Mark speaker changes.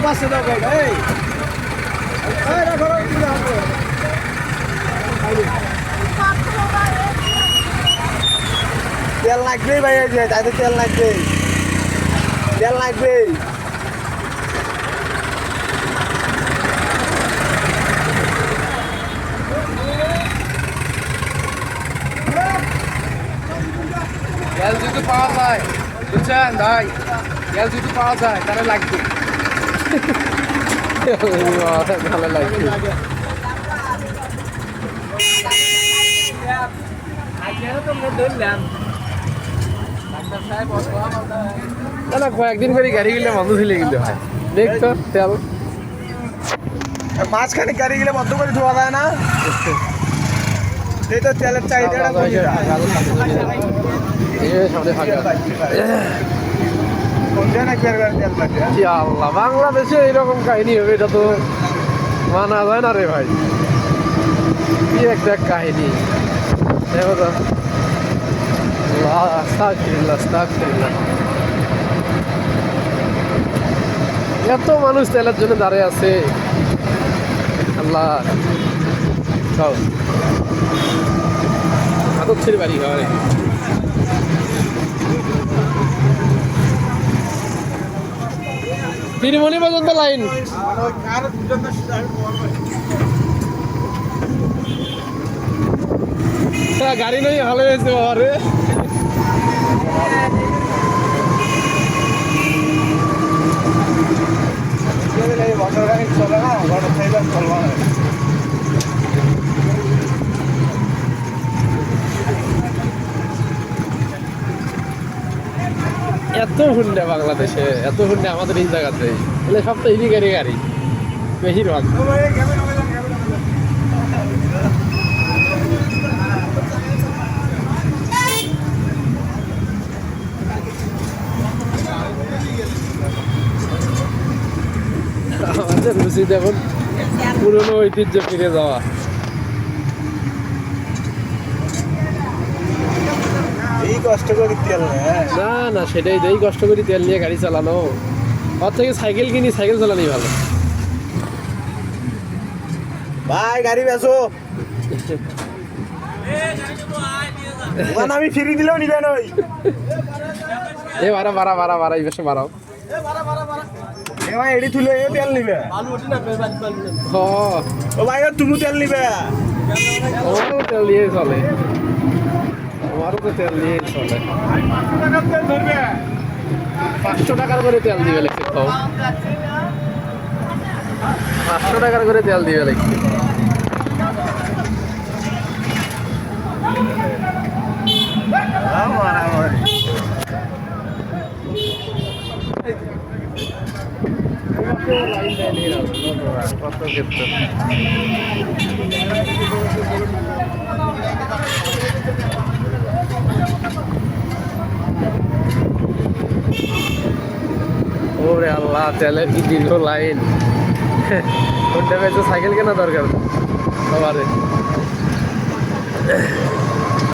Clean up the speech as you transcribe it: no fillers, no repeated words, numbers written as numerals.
Speaker 1: পাশে দাও ভাই এই রাখো তেল লাগবে ভাই এই যে তাইতে তেল লাগবে
Speaker 2: তেল যদি পাওয়া যায় বুঝছেন ভাই তেল যদি পাওয়া যায় তাহলে লাগবে ভালো লাগবে না কয়েকদিন করে গাড়ি গেলে বন্ধ ছিল কিন্তু হয় দেখতো তেল
Speaker 1: মাঝখানে গাড়ি গেলে বন্ধ করে ধোয়া যায় না এই তো তেলের চাহিদাটা
Speaker 2: আল্লাহ বাংলাদেশে এইরকম কাহিনী হবে এটা তো মানা যায় না রে ভাই কি একটা কাহিনী দেখো তো এত মানুষ তেলের জন্য দাঁড়িয়ে আছে আল্লাহ ছেড়ে বাড়ি হয় তিরিমণি পর্যন্ত লাইন গাড়ি নই ভালো হয়েছে বাবারে এত হুন্ডা বাংলাদেশে এত হুন্ডা আমাদের এই জায়গাতে তাহলে সব তো ইলিগারি গাড়ি বেশিরভাগ আমাদের উচিত এখন পুরনো ঐতিহ্য ফিরে যাওয়া
Speaker 1: কষ্ট করে তেল
Speaker 2: না না সেটাই এই কষ্ট করে তেল নিয়ে গাড়ি চালানো ওর থেকে সাইকেল কিনি সাইকেল চালানোই ভালো
Speaker 1: ভাই গাড়ি বেচো আমি ফ্রি দিলেও নিবেন ওই
Speaker 2: এ বাড়া এই বেশি বাড়াও
Speaker 1: ভাই এডি তুলে তেল নিবে ও ভাই তুমি তেল নিবে
Speaker 2: আমারও তেল দিয়ে চলে আমারও তো তেল দিয়ে চলে 500 টাকার করে তেল দিবে লিখছে তো 500 টাকার করে তেল দিবে লিখছে কত ক্ষেত্রে ওরে আল্লাহ তেলের কি দীর্ঘ লাইন কোনটা বেঁচে সাইকেল কেনা দরকার সবারে